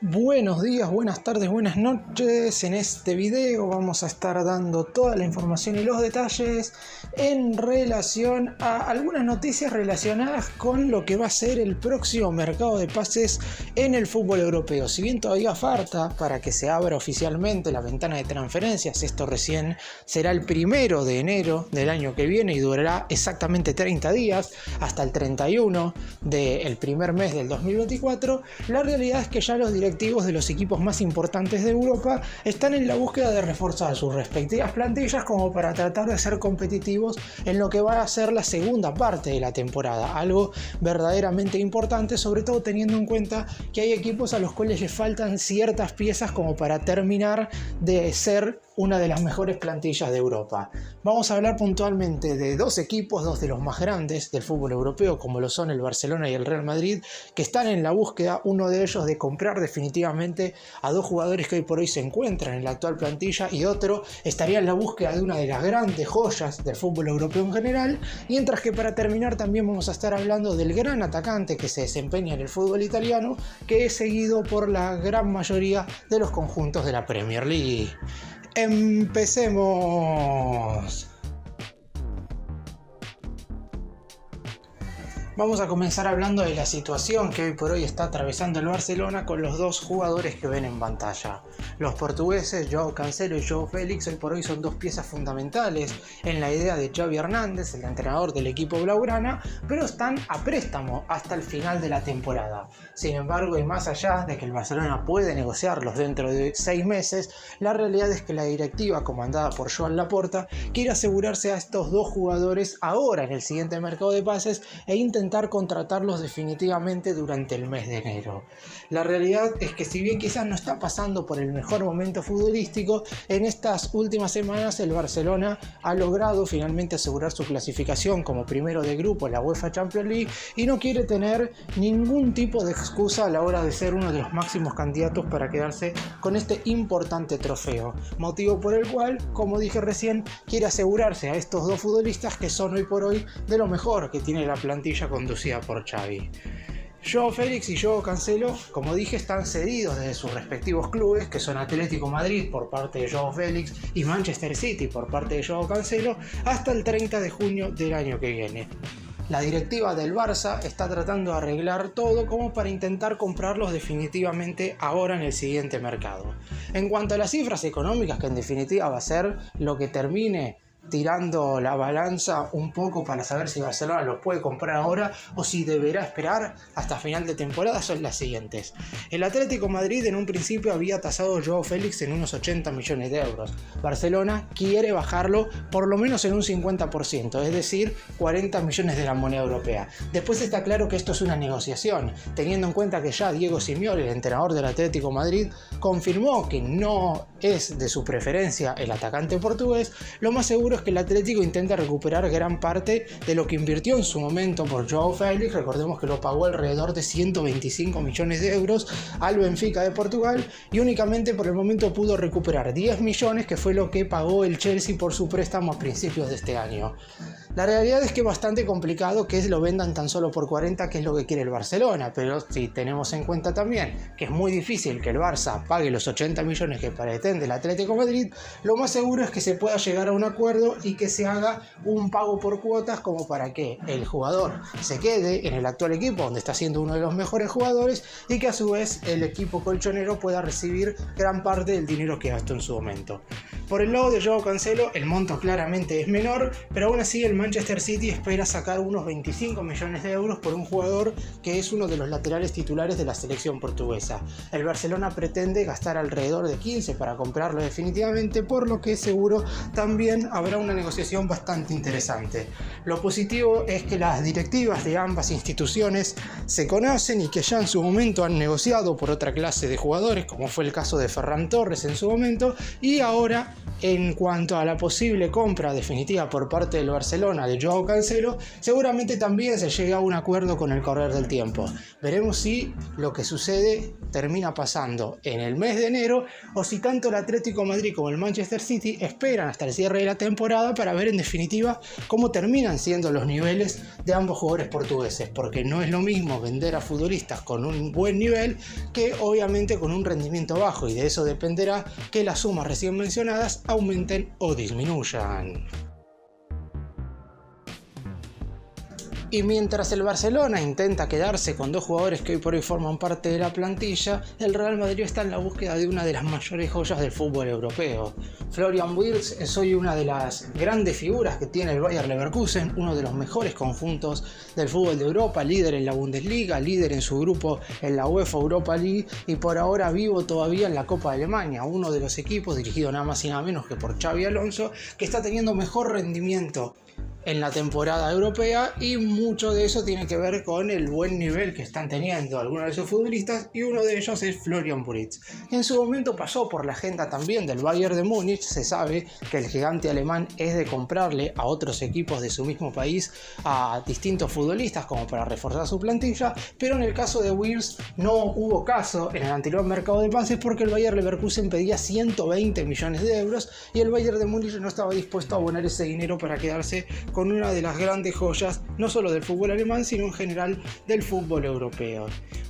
Buenos días, buenas tardes, buenas noches. En este video vamos a estar dando toda la información y los detalles en relación a algunas noticias relacionadas con lo que va a ser el próximo mercado de pases en el fútbol europeo. Si bien todavía falta para que se abra oficialmente la ventana de transferencias, esto recién será el 1 de enero del año que viene y durará exactamente 30 días hasta el 31 del primer mes del 2024, la realidad es que ya los directivos de los equipos más importantes de Europa están en la búsqueda de reforzar sus respectivas plantillas como para tratar de ser competitivos en lo que va a ser la segunda parte de la temporada, algo verdaderamente importante, sobre todo teniendo en cuenta que hay equipos a los cuales les faltan ciertas piezas como para terminar de ser una de las mejores plantillas de Europa. Vamos a hablar puntualmente de dos equipos, dos de los más grandes del fútbol europeo, como lo son el Barcelona y el Real Madrid, que están en la búsqueda, uno de ellos de comprar definitivamente a dos jugadores que hoy por hoy se encuentran en la actual plantilla y otro estaría en la búsqueda de una de las grandes joyas del fútbol europeo en general, mientras que para terminar también vamos a estar hablando del gran atacante que se desempeña en el fútbol italiano, que es seguido por la gran mayoría de los conjuntos de la Premier League. ¡Empecemos! Vamos a comenzar hablando de la situación que hoy por hoy está atravesando el Barcelona con los dos jugadores que ven en pantalla. Los portugueses Joao Cancelo y Joao Félix hoy por hoy son dos piezas fundamentales en la idea de Xavi Hernández, el entrenador del equipo blaugrana, pero están a préstamo hasta el final de la temporada. Sin embargo, y más allá de que el Barcelona puede negociarlos dentro de 6 meses, la realidad es que la directiva, comandada por Joan Laporta, quiere asegurarse a estos dos jugadores ahora en el siguiente mercado de pases e intentar contratarlos definitivamente durante el mes de enero. La realidad es que si bien quizás no está pasando por el mejor momento futbolístico, en estas últimas semanas el Barcelona ha logrado finalmente asegurar su clasificación como primero de grupo en la UEFA Champions League y no quiere tener ningún tipo de excusa a la hora de ser uno de los máximos candidatos para quedarse con este importante trofeo, motivo por el cual, como dije recién, quiere asegurarse a estos dos futbolistas que son hoy por hoy de lo mejor que tiene la plantilla conducida por Xavi. Joao Félix y Joao Cancelo, como dije, están cedidos desde sus respectivos clubes, que son Atlético Madrid por parte de Joao Félix y Manchester City por parte de Joao Cancelo, hasta el 30 de junio del año que viene. La directiva del Barça está tratando de arreglar todo como para intentar comprarlos definitivamente ahora en el siguiente mercado. En cuanto a las cifras económicas, que en definitiva va a ser lo que termine tirando la balanza un poco para saber si Barcelona los puede comprar ahora o si deberá esperar hasta final de temporada, son las siguientes. El Atlético Madrid en un principio había tasado a Joao Félix en unos 80 millones de euros. Barcelona quiere bajarlo por lo menos en un 50%, es decir, 40 millones de la moneda europea. Después está claro que esto es una negociación, teniendo en cuenta que ya Diego Simeone, el entrenador del Atlético Madrid, confirmó que no es de su preferencia el atacante portugués. Lo más seguro es que el Atlético intenta recuperar gran parte de lo que invirtió en su momento por Joao Félix. Recordemos que lo pagó alrededor de 125 millones de euros al Benfica de Portugal y únicamente por el momento pudo recuperar 10 millones, que fue lo que pagó el Chelsea por su préstamo a principios de este año. La realidad es que es bastante complicado que lo vendan tan solo por 40, que es lo que quiere el Barcelona, pero si tenemos en cuenta también que es muy difícil que el Barça pague los 80 millones que pretende el Atlético Madrid, lo más seguro es que se pueda llegar a un acuerdo y que se haga un pago por cuotas como para que el jugador se quede en el actual equipo donde está siendo uno de los mejores jugadores y que a su vez el equipo colchonero pueda recibir gran parte del dinero que gastó en su momento. Por el lado de Joao Cancelo, el monto claramente es menor, pero aún así el Manchester City espera sacar unos 25 millones de euros por un jugador que es uno de los laterales titulares de la selección portuguesa. El Barcelona pretende gastar alrededor de 15 para comprarlo definitivamente, por lo que seguro también habrá una negociación bastante interesante. Lo positivo es que las directivas de ambas instituciones se conocen y que ya en su momento han negociado por otra clase de jugadores, como fue el caso de Ferran Torres en su momento, y ahora En cuanto a la posible compra definitiva por parte del Barcelona de Joao Cancelo, seguramente también se llega a un acuerdo con el correr del tiempo. Veremos si lo que sucede termina pasando en el mes de enero o si tanto el Atlético de Madrid como el Manchester City esperan hasta el cierre de la temporada para ver en definitiva cómo terminan siendo los niveles de ambos jugadores portugueses, porque no es lo mismo vender a futbolistas con un buen nivel que obviamente con un rendimiento bajo, y de eso dependerá que las sumas recién mencionadas aumenten o disminuyan. Y mientras el Barcelona intenta quedarse con dos jugadores que hoy por hoy forman parte de la plantilla, el Real Madrid está en la búsqueda de una de las mayores joyas del fútbol europeo. Florian Wirtz es hoy una de las grandes figuras que tiene el Bayer Leverkusen, uno de los mejores conjuntos del fútbol de Europa, líder en la Bundesliga, líder en su grupo en la UEFA Europa League y por ahora vivo todavía en la Copa de Alemania, uno de los equipos dirigido nada más y nada menos que por Xabi Alonso, que está teniendo mejor rendimiento en la temporada europea, y mucho de eso tiene que ver con el buen nivel que están teniendo algunos de sus futbolistas, y uno de ellos es Florian Wirtz, que en su momento pasó por la agenda también del Bayern de Múnich. Se sabe que el gigante alemán es de comprarle a otros equipos de su mismo país a distintos futbolistas como para reforzar su plantilla, pero en el caso de Wirtz no hubo caso en el anterior mercado de pases porque el Bayer Leverkusen pedía 120 millones de euros y el Bayern de Múnich no estaba dispuesto a abonar ese dinero para quedarse con una de las grandes joyas, no solo del fútbol alemán, sino en general del fútbol europeo.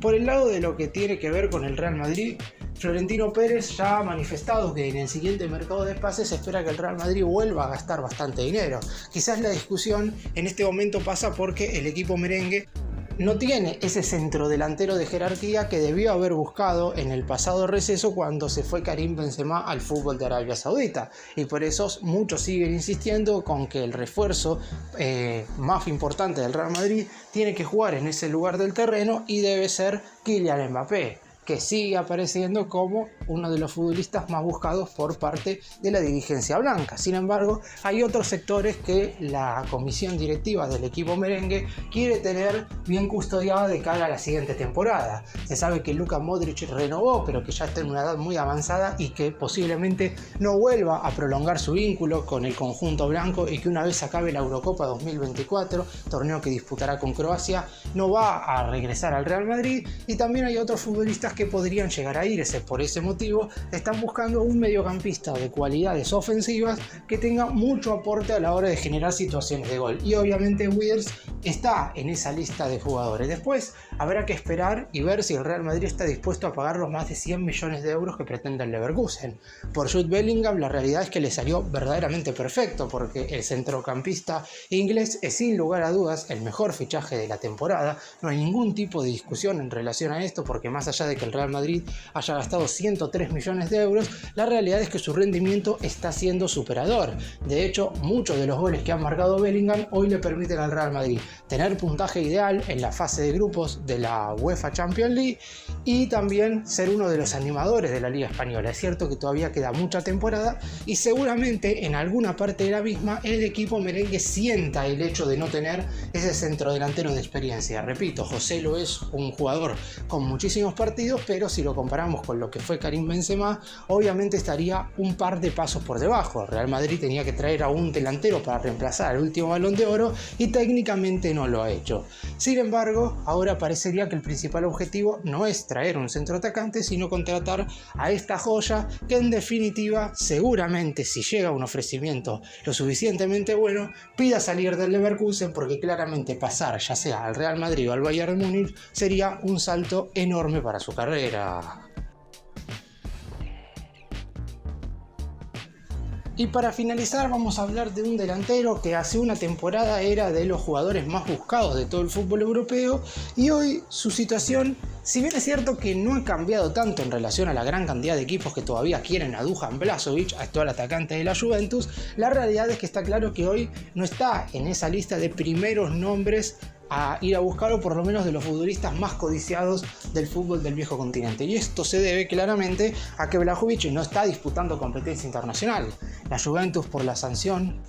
Por el lado de lo que tiene que ver con el Real Madrid, Florentino Pérez ya ha manifestado que en el siguiente mercado de pases se espera que el Real Madrid vuelva a gastar bastante dinero. Quizás la discusión en este momento pasa porque el equipo merengue no tiene ese centrodelantero de jerarquía que debió haber buscado en el pasado receso cuando se fue Karim Benzema al fútbol de Arabia Saudita, y por eso muchos siguen insistiendo con que el refuerzo más importante del Real Madrid tiene que jugar en ese lugar del terreno y debe ser Kylian Mbappé, que sigue apareciendo como uno de los futbolistas más buscados por parte de la dirigencia blanca. Sin embargo, hay otros sectores que la comisión directiva del equipo merengue quiere tener bien custodiada de cara a la siguiente temporada. Se sabe que Luka Modric renovó, pero que ya está en una edad muy avanzada y que posiblemente no vuelva a prolongar su vínculo con el conjunto blanco, y que una vez acabe la Eurocopa 2024, torneo que disputará con Croacia, no va a regresar al Real Madrid. Y también hay otros futbolistas que podrían llegar a irse. Por ese motivo están buscando un mediocampista de cualidades ofensivas que tenga mucho aporte a la hora de generar situaciones de gol, y obviamente Wirtz está en esa lista de jugadores. Después habrá que esperar y ver si el Real Madrid está dispuesto a pagar los más de 100 millones de euros que pretende el Leverkusen. Por Jude Bellingham la realidad es que le salió verdaderamente perfecto, porque el centrocampista inglés es sin lugar a dudas el mejor fichaje de la temporada. No hay ningún tipo de discusión en relación a esto, porque más allá de que el Real Madrid haya gastado 103 millones de euros, la realidad es que su rendimiento está siendo superador. De hecho, muchos de los goles que ha marcado Bellingham hoy le permiten al Real Madrid tener puntaje ideal en la fase de grupos de la UEFA Champions League y también ser uno de los animadores de la Liga Española. Es cierto que todavía queda mucha temporada y seguramente en alguna parte de la misma el equipo merengue sienta el hecho de no tener ese centrodelantero de experiencia. Repito, José lo es un jugador con muchísimos partidos, pero si lo comparamos con lo que fue Karim Benzema, obviamente estaría un par de pasos por debajo. Real Madrid tenía que traer a un delantero para reemplazar al último Balón de Oro y técnicamente no lo ha hecho. Sin embargo, ahora parecería que el principal objetivo no es traer un centroatacante, sino contratar a esta joya que en definitiva seguramente, si llega un ofrecimiento lo suficientemente bueno, pida salir del Leverkusen, porque claramente pasar ya sea al Real Madrid o al Bayern de Múnich sería un salto enorme para su carrera. Y para finalizar vamos a hablar de un delantero que hace una temporada era de los jugadores más buscados de todo el fútbol europeo, y hoy su situación, si bien es cierto que no ha cambiado tanto en relación a la gran cantidad de equipos que todavía quieren a Dusan Vlahovic, actual atacante de la Juventus, la realidad es que está claro que hoy no está en esa lista de primeros nombres a ir a buscar, o por lo menos de los futbolistas más codiciados del fútbol del viejo continente. Y esto se debe claramente a que Vlahovic no está disputando competencia internacional. La Juventus, por la sanción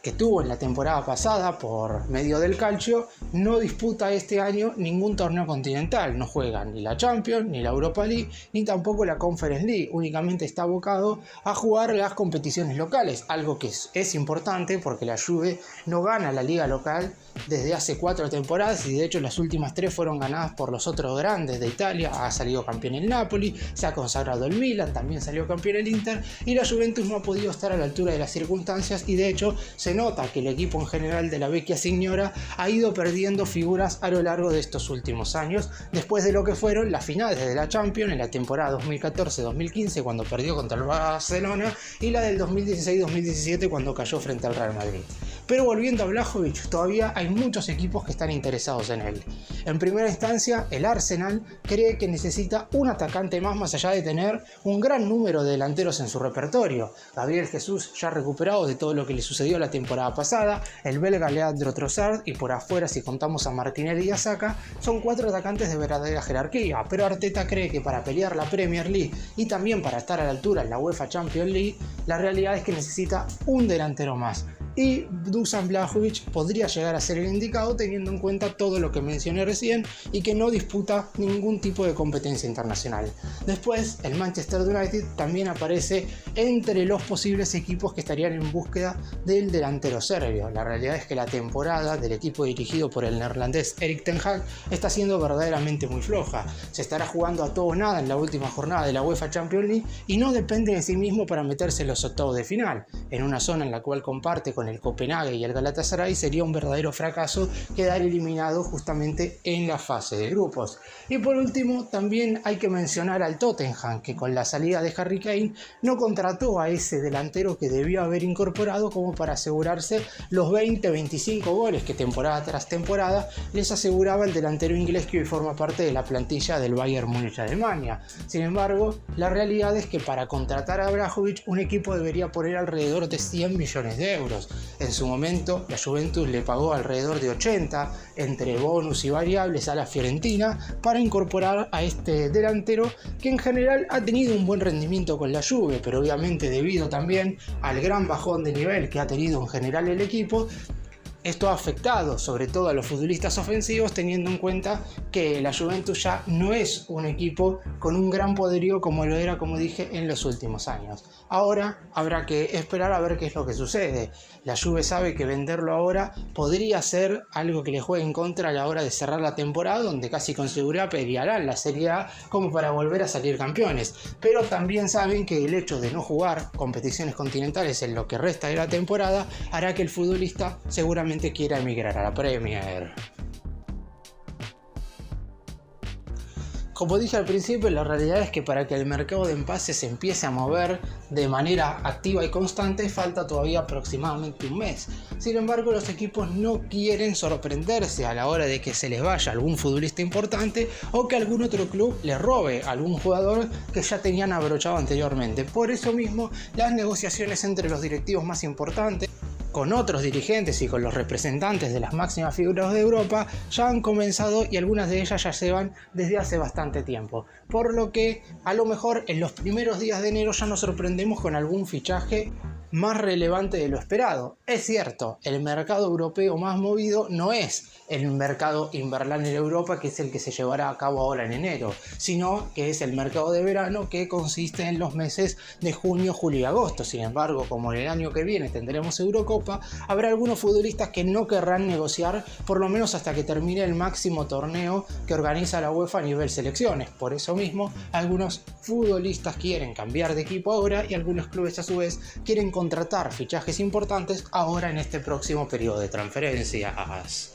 que tuvo en la temporada pasada por medio del calcio, no disputa este año ningún torneo continental. No juega ni la Champions, ni la Europa League, ni tampoco la Conference League. Únicamente está abocado a jugar las competiciones locales, algo que es importante porque la Juve no gana la liga local desde hace 4 temporadas y de hecho las últimas 3 fueron ganadas por los otros grandes de Italia. Ha salido campeón el Napoli, se ha consagrado el Milan, también salió campeón el Inter, y la Juventus no ha podido estar a la altura de las circunstancias, y de hecho se nota que el equipo en general de la Vecchia Signora ha ido perdiendo figuras a lo largo de estos últimos años, después de lo que fueron las finales de la Champions en la temporada 2014-2015 cuando perdió contra el Barcelona, y la del 2016-2017 cuando cayó frente al Real Madrid. Pero volviendo a Vlahovic, todavía hay muchos equipos que están interesados en él. En primera instancia, el Arsenal cree que necesita un atacante más allá de tener un gran número de delanteros en su repertorio. Gabriel Jesús ya recuperado de todo lo que le sucedió la temporada pasada, el belga Leandro Trossard, y por afuera si contamos a Martinelli y a Saka, son 4 atacantes de verdadera jerarquía, pero Arteta cree que para pelear la Premier League y también para estar a la altura en la UEFA Champions League, la realidad es que necesita un delantero más. Y Dusan Vlahovic podría llegar a ser el indicado teniendo en cuenta todo lo que mencioné recién y que no disputa ningún tipo de competencia internacional. Después, el Manchester United también aparece entre los posibles equipos que estarían en búsqueda del delantero serbio. La realidad es que la temporada del equipo dirigido por el neerlandés Erik ten Hag está siendo verdaderamente muy floja. Se estará jugando a todo o nada en la última jornada de la UEFA Champions League y no depende de sí mismo para meterse en los octavos de final. En una zona en la cual comparte con el Copenhague y el Galatasaray, sería un verdadero fracaso quedar eliminado justamente en la fase de grupos. Y por último, también hay que mencionar al Tottenham, que con la salida de Harry Kane no contrató a ese delantero que debió haber incorporado como para asegurarse los 20-25 goles que temporada tras temporada les aseguraba el delantero inglés que hoy forma parte de la plantilla del Bayern Múnich de Alemania. Sin embargo, la realidad es que para contratar a Vlahovic un equipo debería poner alrededor de 100 millones de euros. En su momento, la Juventus le pagó alrededor de 80 entre bonus y variables a la Fiorentina para incorporar a este delantero que en general ha tenido un buen rendimiento con la Juve, pero obviamente debido también al gran bajón de nivel que ha tenido en general el equipo. Esto ha afectado sobre todo a los futbolistas ofensivos, teniendo en cuenta que la Juventus ya no es un equipo con un gran poderío como lo era, como dije, en los últimos años. Ahora habrá que esperar a ver qué es lo que sucede. La Juve sabe que venderlo ahora podría ser algo que le juegue en contra a la hora de cerrar la temporada, donde casi con seguridad pelearán la Serie A como para volver a salir campeones. Pero también saben que el hecho de no jugar competiciones continentales en lo que resta de la temporada hará que el futbolista seguramente quiera emigrar a la Premier. Como dije al principio, la realidad es que para que el mercado de empases se empiece a mover de manera activa y constante falta todavía aproximadamente un mes. Sin embargo, los equipos no quieren sorprenderse a la hora de que se les vaya algún futbolista importante o que algún otro club les robe a algún jugador que ya tenían abrochado anteriormente. Por eso mismo, las negociaciones entre los directivos más importantes, con otros dirigentes y con los representantes de las máximas figuras de Europa ya han comenzado y algunas de ellas ya se van desde hace bastante tiempo. Por lo que a lo mejor en los primeros días de enero ya nos sorprendemos con algún fichaje más relevante de lo esperado. Es cierto, el mercado europeo más movido no es el mercado invernal en Europa, que es el que se llevará a cabo ahora en enero, sino que es el mercado de verano, que consiste en los meses de junio, julio y agosto. Sin embargo, como el año que viene tendremos Eurocopa, habrá algunos futbolistas que no querrán negociar, por lo menos hasta que termine el máximo torneo que organiza la UEFA a nivel selecciones. Por eso mismo, algunos futbolistas quieren cambiar de equipo ahora y algunos clubes a su vez quieren contratar fichajes importantes ahora en este próximo periodo de transferencias.